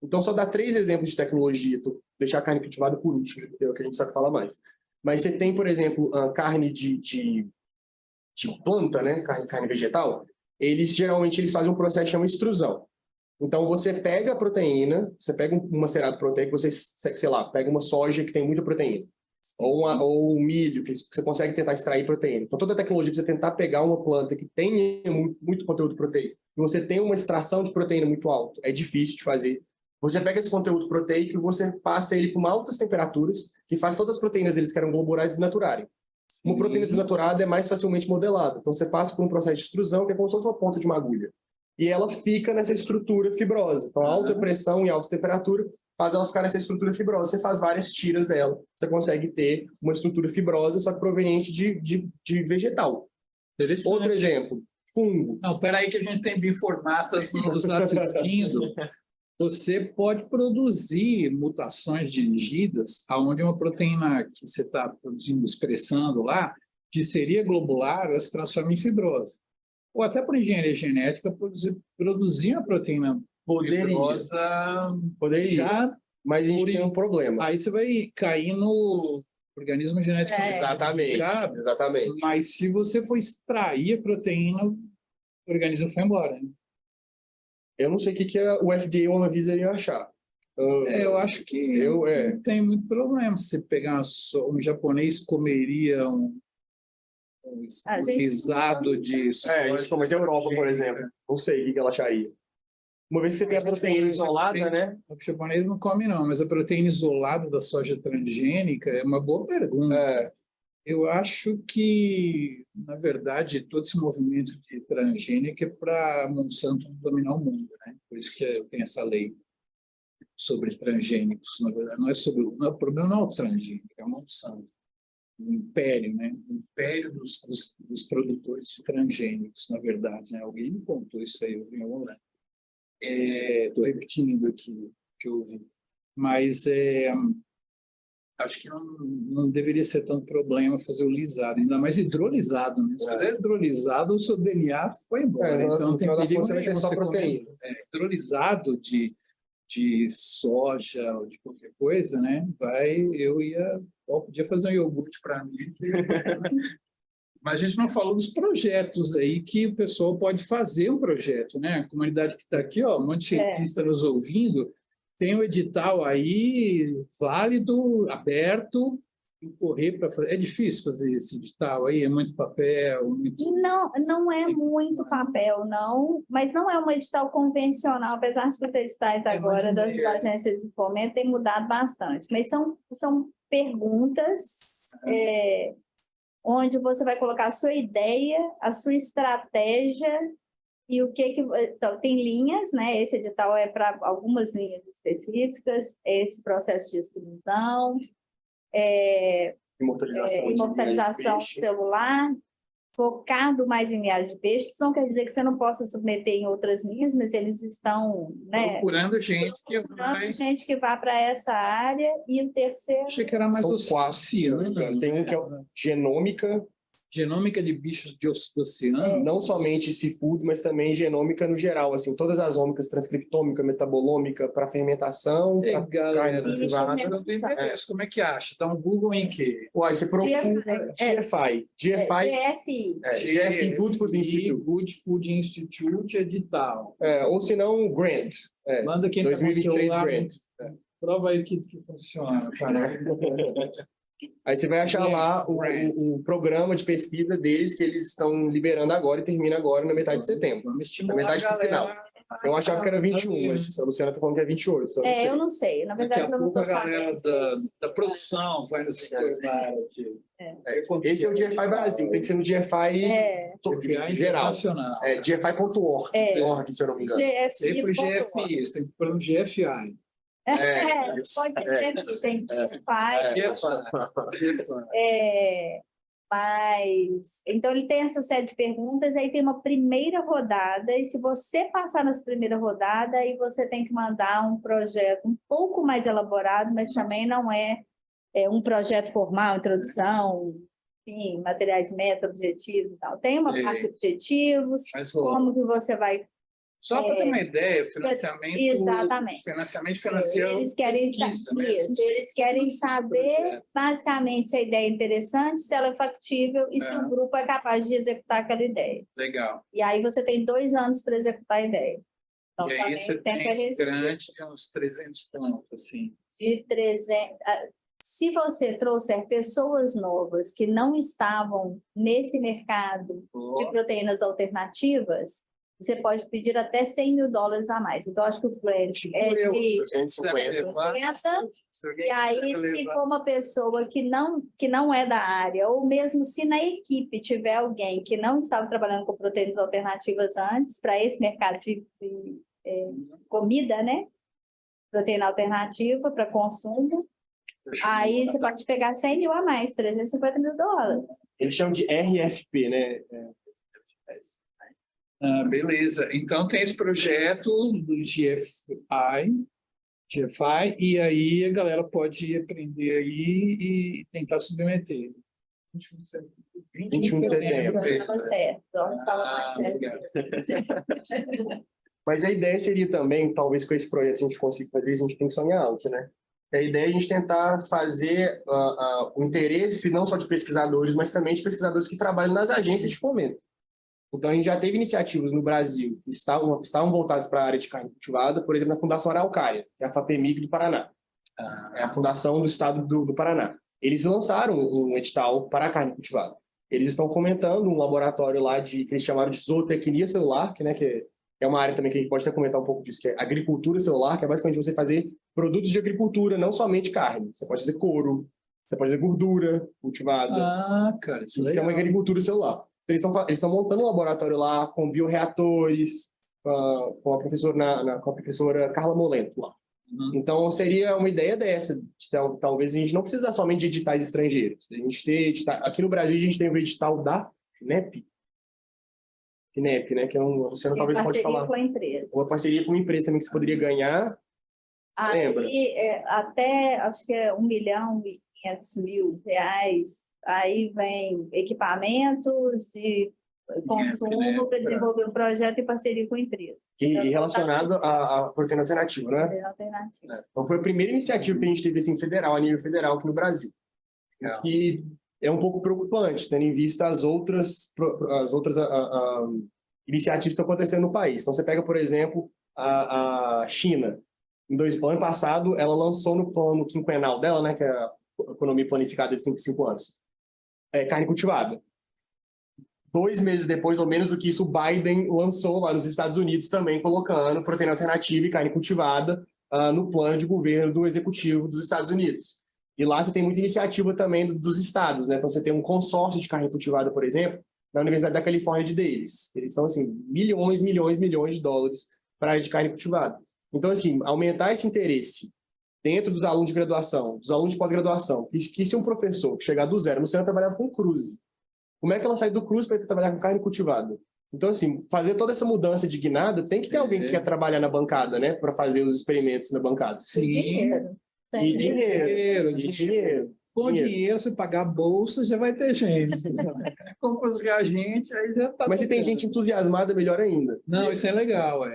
Então, só dar 3 exemplos de tecnologia, deixar a carne cultivada por último, que é o que a gente sabe falar mais. Mas você tem, por exemplo, a carne de planta, né? Carne vegetal, geralmente eles fazem um processo que chama extrusão. Então, você pega a proteína, você pega um macerado proteico, você, sei lá, pega uma soja que tem muita proteína, ou um milho, que você consegue tentar extrair proteína. Então, toda a tecnologia para você tentar pegar uma planta que tenha muito conteúdo proteico, e você tem uma extração de proteína muito alta, é difícil de fazer. Você pega esse conteúdo proteico e você passa ele por altas temperaturas, que faz todas as proteínas deles que eram globulares desnaturarem. Uma proteína desnaturada é mais facilmente modelada. Então, você passa por um processo de extrusão, que é como se fosse uma ponta de uma agulha. E ela fica nessa estrutura fibrosa. Então, a alta pressão e alta temperatura faz ela ficar nessa estrutura fibrosa. Você faz várias tiras dela, você consegue ter uma estrutura fibrosa, só que proveniente de vegetal. Outro exemplo, fungo. Não, espera aí que a gente tem bioformatas nos assistindo. Você pode produzir mutações dirigidas aonde uma proteína que você está produzindo, expressando lá, que seria globular, ela se transforma em fibrose. Ou até por engenharia genética, produzir uma proteína fibrosa... Poderia, mas a gente tem um problema. Aí você vai cair no organismo genético. Exatamente. Mas se você for extrair a proteína, o organismo foi embora. Né? Eu não sei o que o FDA ou a Anvisa iriam achar. Eu acho que não tem muito problema. Se pegar um japonês comeria um guisado de... Mas a Europa, por exemplo, não sei o que ela acharia. Uma vez que você tem a proteína isolada, né? O japonês não come, não, mas a proteína isolada da soja transgênica é uma boa pergunta. Eu acho que, na verdade, todo esse movimento de transgênica é para Monsanto dominar o mundo, né? Por isso que tem essa lei sobre transgênicos. Na verdade, o problema não é o transgênico, é o Monsanto. O império, né? O império dos produtores de transgênicos, na verdade. Né? Alguém me contou isso aí, eu vi em algum lugar. Estou repetindo aqui o que eu ouvi. Mas acho que não deveria ser tanto problema fazer o lisado, ainda mais hidrolisado. Né? Se fizer hidrolisado, o seu DNA foi embora. Então, tem perigo você vai ter só proteína. Hidrolisado de soja ou de qualquer coisa, né? Podia fazer um iogurte para mim. Mas a gente não falou dos projetos aí que o pessoal pode fazer um projeto, né? A comunidade que está aqui, ó, um monte de cientista nos ouvindo, tem um edital aí válido, aberto, correr para fazer. É difícil fazer esse edital aí, é muito papel, muito... Não é muito papel, não, mas não é um edital convencional, apesar de que os editais agora das agências de fomento têm mudado bastante, mas são perguntas onde você vai colocar a sua ideia, a sua estratégia e o que... Então, tem linhas, né? Esse edital é para algumas linhas específicas, esse processo de exclusão, imortalização celular, focado mais em linhagem de peixe. Isso não quer dizer que você não possa submeter em outras linhas, mas eles estão, né, procurando gente que vá para essa área. E o terceiro... Achei que era mais tem um que é genômica de bichos de oceano. Não somente seafood, mas também genômica no geral, assim, todas as ômicas, transcriptômica, metabolômica, para fermentação, para carne derivada. Como é que acha? Dá um Google em quê? Você procura GFI, Good Food Institute. Good Food Institute edital. Ou se não, Grant. Manda quem 2023 Grant. Prova aí que funciona, cara. Aí você vai achar lá o programa de pesquisa deles que eles estão liberando agora e termina agora na metade de setembro. Na metade do final. Eu achava que era 21, mas a Luciana está falando que é 28. Eu não sei. Na verdade, eu não estou sabendo. A galera da produção vai nesse lugar aqui. Esse é o GFI Brasil, tem que ser no GFI geral. GFI.org, se eu não me engano. Esse foi GFI, você tem que pôr no GFI. Pode ser que tem mas então ele tem essa série de perguntas, aí tem uma primeira rodada, e se você passar nessa primeira rodada, aí você tem que mandar um projeto um pouco mais elaborado, mas também não é um projeto formal, introdução, enfim, materiais, metas, objetivos e tal. Tem uma parte de objetivos, como que você vai Só para ter uma ideia, financiamento, exatamente. financiamento financia Eles querem, pesquisa, né? isso, eles querem saber, basicamente, se a ideia é interessante, se ela é factível e se o grupo é capaz de executar aquela ideia. Legal. E aí você tem 2 anos para executar a ideia. Então, E aí você tem aqueles grande de uns 300 pontos, assim. de 300. Se você trouxer pessoas novas que não estavam nesse mercado de proteínas alternativas, você pode pedir até $100.000 a mais. Então, acho que o grant é de 250. e aí, se for uma pessoa que não é da área, ou mesmo se na equipe tiver alguém que não estava trabalhando com proteínas alternativas antes, para esse mercado de comida, né? Proteína alternativa para consumo, aí você pode pegar 100 mil a mais, $350.000. Eles chamam de RFP, né? Beleza. Então, tem esse projeto do GFI, e aí a galera pode aprender aí e tentar submeter. 21 de setembro. Estava certo. Estava mais Legal. Mas a ideia seria também, talvez com esse projeto a gente consiga fazer, a gente tem que sonhar alto, né? A ideia é a gente tentar fazer o interesse não só de pesquisadores, mas também de pesquisadores que trabalham nas agências de fomento. Então, a gente já teve iniciativas no Brasil que estavam voltadas para a área de carne cultivada, por exemplo, na Fundação Araucária, que é a FAPEMIG do Paraná. É a fundação do estado do Paraná. Eles lançaram um edital para a carne cultivada. Eles estão fomentando um laboratório lá que eles chamaram de zootecnia celular, que é uma área também que a gente pode até comentar um pouco disso, que é agricultura celular, que é basicamente você fazer produtos de agricultura, não somente carne. Você pode fazer couro, você pode fazer gordura cultivada. Cara, isso é legal. É uma agricultura celular. Eles estão montando um laboratório lá com bioreatores, com a professora Carla Molento lá. Então, seria uma ideia dessa. Talvez a gente não precisa somente de editais estrangeiros. A gente aqui no Brasil, a gente tem o edital da FINEP, né? Que é você talvez pode falar. Com a empresa. Uma parceria com uma empresa também que você poderia ganhar. Lembra? Até, acho que é R$1.500.000. Aí vem equipamentos e consumo para desenvolver um projeto em parceria com a empresa. E relacionado à proteína alternativa, né? Proteína alternativa. Então, foi a primeira iniciativa que a gente teve assim, a nível federal aqui no Brasil. Que é um pouco preocupante, tendo em vista as outras iniciativas que estão acontecendo no país. Então, você pega, por exemplo, a China. No ano passado, ela lançou no plano quinquenal dela, né, que é a economia planificada de 5 anos, carne cultivada. 2 meses depois, ou menos do que isso, o Biden lançou lá nos Estados Unidos também, colocando proteína alternativa e carne cultivada no plano de governo do executivo dos Estados Unidos. E lá você tem muita iniciativa também dos estados, né? Então você tem um consórcio de carne cultivada, por exemplo, na Universidade da Califórnia de Davis. Eles estão, assim, milhões de dólares para a área de carne cultivada. Então, assim, aumentar esse interesse dentro dos alunos de graduação, dos alunos de pós-graduação, que se um professor que chegar do zero, no Senhor trabalhava com cruze, como é que ela sai do cruze para trabalhar com carne cultivada? Então, assim, fazer toda essa mudança de guinada, tem que ter alguém que quer trabalhar na bancada, né? Para fazer os experimentos na bancada. Sim. E dinheiro. Com dinheiro, você pagar a bolsa, já vai ter gente. Compra os reagentes, aí já tá. Mas se tem gente entusiasmada, melhor ainda. Não, isso é legal,